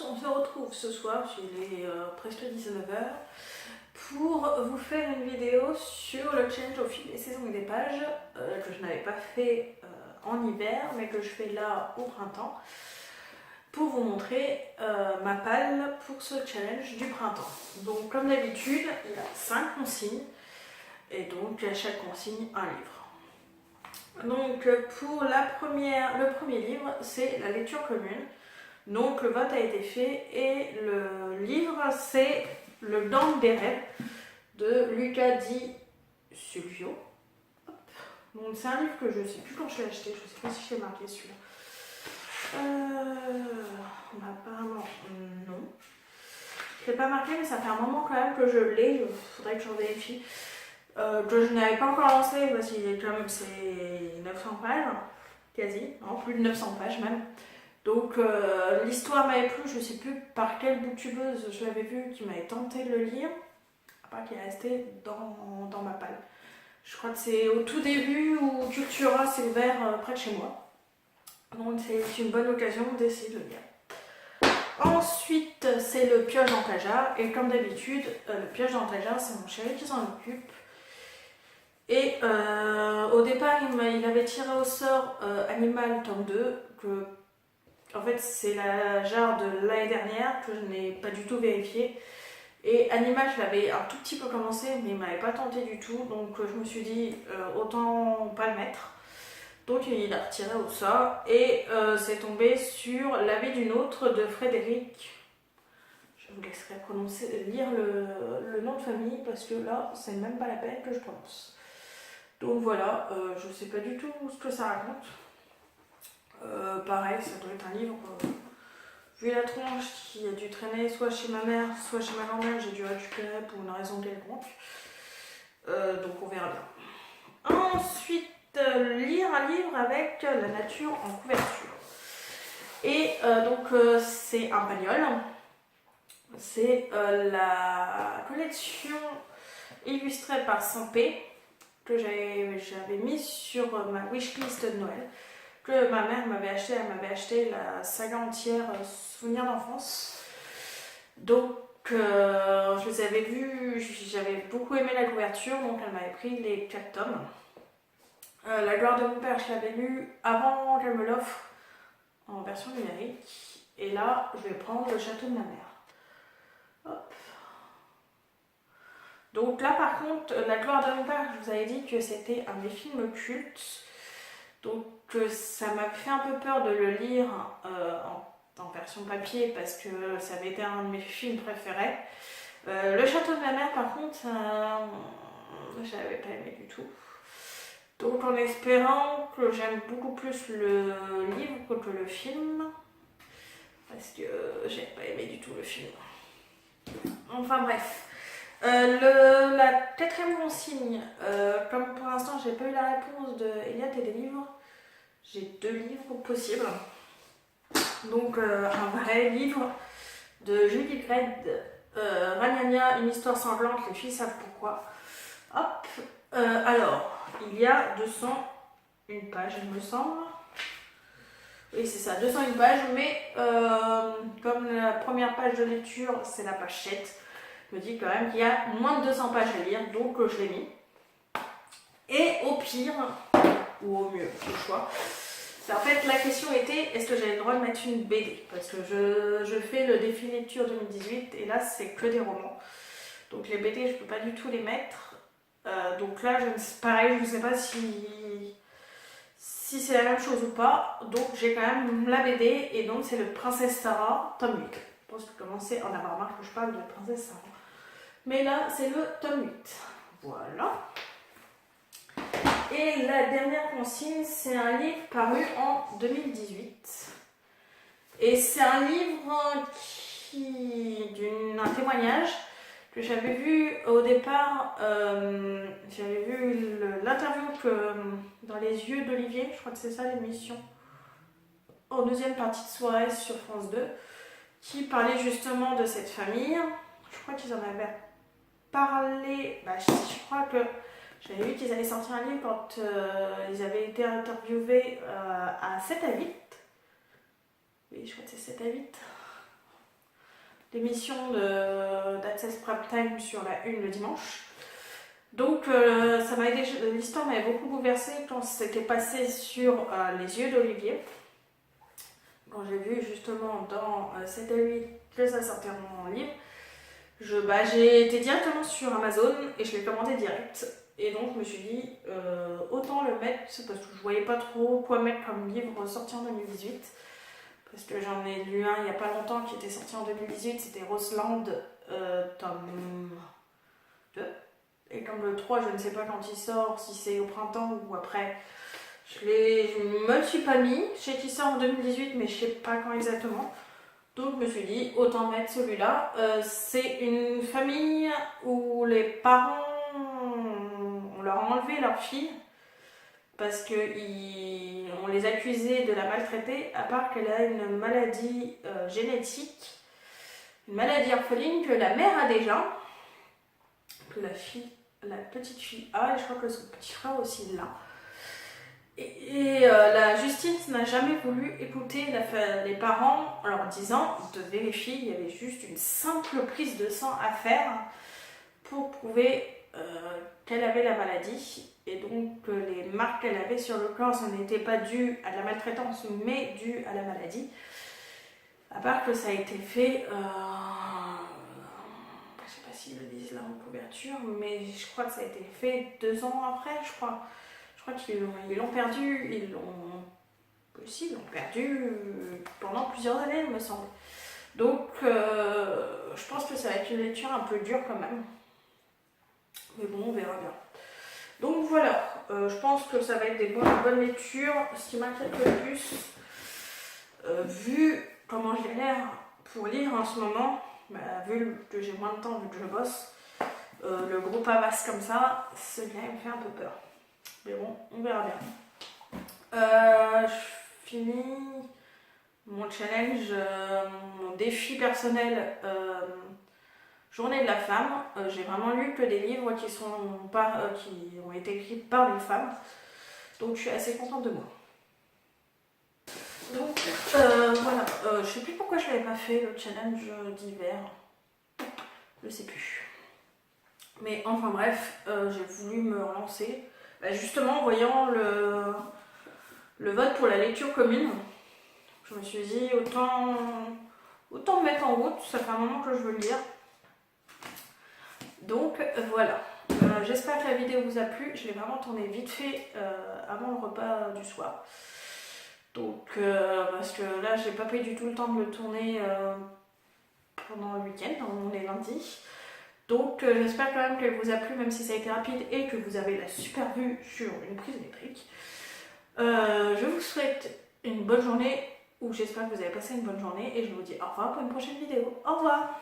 on se retrouve ce soir, il est presque 19h, pour vous faire une vidéo sur le challenge au fil des saisons et des pages que je n'avais pas fait en hiver, mais que je fais là au printemps, pour vous montrer ma palle pour ce challenge du printemps. Donc comme d'habitude, il y a 5 consignes, et donc à chaque consigne un livre. Donc pour le premier livre, c'est la lecture commune. Donc le vote a été fait et le livre c'est Le Gang des rêves de Luca Di Sulvio. Donc c'est un livre que je ne sais plus quand je l'ai acheté, je ne sais pas si je l'ai marqué celui-là. Apparemment non. Je ne l'ai pas marqué mais ça fait un moment quand même que je l'ai, il faudrait que j'en vérifie. Que je n'avais pas encore lancé parce qu'il est quand même c'est 900 pages, quasi, non, plus de 900 pages même. Donc l'histoire m'avait plu, je ne sais plus par quelle booktubeuse je l'avais vu qui m'avait tenté de le lire, à part qu'il est resté dans ma palle. Je crois que c'est au tout début où Cultura s'est ouvert près de chez moi. Donc c'est une bonne occasion d'essayer de le lire. Ensuite c'est le Pioche d'Antaja, et comme d'habitude, le Pioche d'Antaja c'est mon chéri qui s'en occupe. Et au départ il avait tiré au sort Animal tome 2, que en fait c'est la jarre de l'année dernière que je n'ai pas du tout vérifié. Et Animal je l'avais un tout petit peu commencé mais il ne m'avait pas tenté du tout, donc je me suis dit autant pas le mettre. Donc il a retiré au sort et c'est tombé sur La vie d'une autre de Frédéric. Je vous laisserai lire le nom de famille parce que là c'est même pas la peine que je prononce. Donc voilà, je ne sais pas du tout ce que ça raconte. Pareil, ça doit être un livre, vu la tronche qui a dû traîner soit chez ma mère, soit chez ma grand-mère, j'ai dû récupérer pour une raison quelconque. Donc on verra bien. Ensuite, lire un livre avec la nature en couverture. Et donc c'est un pagnol. C'est la collection illustrée par Sampé que j'avais mis sur ma wishlist de Noël, que ma mère m'avait acheté. Elle m'avait acheté la saga entière Souvenirs d'enfance. Donc je les avais vus, j'avais beaucoup aimé la couverture, donc elle m'avait pris les 4 tomes. La gloire de mon père, je l'avais lu avant qu'elle me l'offre en version numérique. Et là, je vais prendre Le château de ma mère. Hop. Donc là par contre, La gloire de mon père, je vous avais dit que c'était un des films cultes. Donc ça m'a fait un peu peur de le lire en version papier parce que ça avait été un de mes films préférés. Le château de ma mère par contre, j'avais pas aimé du tout. Donc en espérant que j'aime beaucoup plus le livre que le film, parce que j'ai pas aimé du tout le film. Enfin bref. La 4e consigne, comme pour l'instant j'ai pas eu la réponse de Eliade et des livres, j'ai 2 livres possibles. Donc un vrai livre de Julie Gred, Ragnagna, une histoire sanglante, les filles savent pourquoi. Hop, alors il y a 201 pages il me semble. Oui c'est ça, 201 pages, mais comme la première page de lecture c'est la page 7, je me dis quand même qu'il y a moins de 200 pages à lire, donc je l'ai mis. Et au pire, ou au mieux, au choix, en fait la question était est-ce que j'avais le droit de mettre une BD, parce que je fais le défi lecture 2018 et là c'est que des romans. Donc les BD je peux pas du tout les mettre. Donc là pareil, je ne sais pas si c'est la même chose ou pas. Donc j'ai quand même la BD et donc c'est le Princesse Sarah, tome 8. Je pense que vous commencez à en avoir marre que je parle de Princesse Sarah. Mais là, c'est le tome 8. Voilà. Et la dernière consigne, c'est un livre paru en 2018. Et c'est un livre d'un témoignage que j'avais vu au départ. J'avais vu l'interview dans Les yeux d'Olivier, je crois que c'est ça l'émission, en deuxième partie de soirée sur France 2, qui parlait justement de cette famille. Je crois qu'ils en avaient parlé, je crois que j'avais vu qu'ils allaient sortir un livre quand ils avaient été interviewés à 7 à 8. Oui, je crois que c'est 7 à 8. l'émission d'Access Prime Time sur la Une le dimanche. Donc ça m'a aidé, l'histoire m'avait beaucoup bouleversée quand c'était passé sur Les Yeux d'Olivier. Quand j'ai vu justement dans 7 à 8 que ça sortait en livre, j'ai été directement sur Amazon et je l'ai commandé direct. Et donc je me suis dit, autant le mettre, parce que je voyais pas trop quoi mettre comme livre sorti en 2018. Parce que j'en ai lu un il n'y a pas longtemps qui était sorti en 2018, c'était Roseland, tome 2. Et comme le 3, je ne sais pas quand il sort, si c'est au printemps ou après. Je me le suis pas mis. Je sais qu'il sort en 2018, mais je sais pas quand exactement. Donc je me suis dit, autant mettre celui-là. C'est une famille où les parents, on leur a enlevé leur fille parce qu'on les accusait de la maltraiter, à part qu'elle a une maladie génétique, une maladie orpheline que la mère a déjà, que la petite fille a, et je crois que son petit frère aussi l'a. Et la justice n'a jamais voulu écouter les parents en leur disant de vérifier, il y avait juste une simple prise de sang à faire pour prouver qu'elle avait la maladie. Et donc les marques qu'elle avait sur le corps, ce n'était pas dû à la maltraitance, mais dû à la maladie. À part que ça a été fait, je ne sais pas s'ils le disent là en couverture, mais je crois que ça a été fait 2 ans après, je crois. Je crois qu'ils l'ont perdu, ils l'ont perdu pendant plusieurs années, il me semble. Donc, je pense que ça va être une lecture un peu dure quand même. Mais bon, on verra bien. Donc voilà, je pense que ça va être des bonnes lectures. Ce qui m'inquiète le plus, vu comment j'ai l'air pour lire en ce moment, vu que j'ai moins de temps, vu que je bosse, le gros pavasse comme ça, celui-là il me fait un peu peur. Mais bon, on verra bien. Je finis mon challenge, mon défi personnel Journée de la femme. J'ai vraiment lu que des livres qui ont été écrits par des femmes. Donc je suis assez contente de moi. Donc voilà, je sais plus pourquoi je l'avais pas fait le challenge d'hiver. Je sais plus. Mais enfin bref, j'ai voulu me relancer. Justement en voyant le vote pour la lecture commune, je me suis dit autant me mettre en route, ça fait un moment que je veux le lire. Donc voilà, j'espère que la vidéo vous a plu, je l'ai vraiment tournée vite fait avant le repas du soir. Donc parce que là j'ai pas pris du tout le temps de le tourner pendant le week-end, on est lundi. Donc j'espère quand même qu'elle vous a plu, même si ça a été rapide et que vous avez la super vue sur une prise électrique. Je vous souhaite une bonne journée, ou j'espère que vous avez passé une bonne journée, et je vous dis au revoir pour une prochaine vidéo. Au revoir!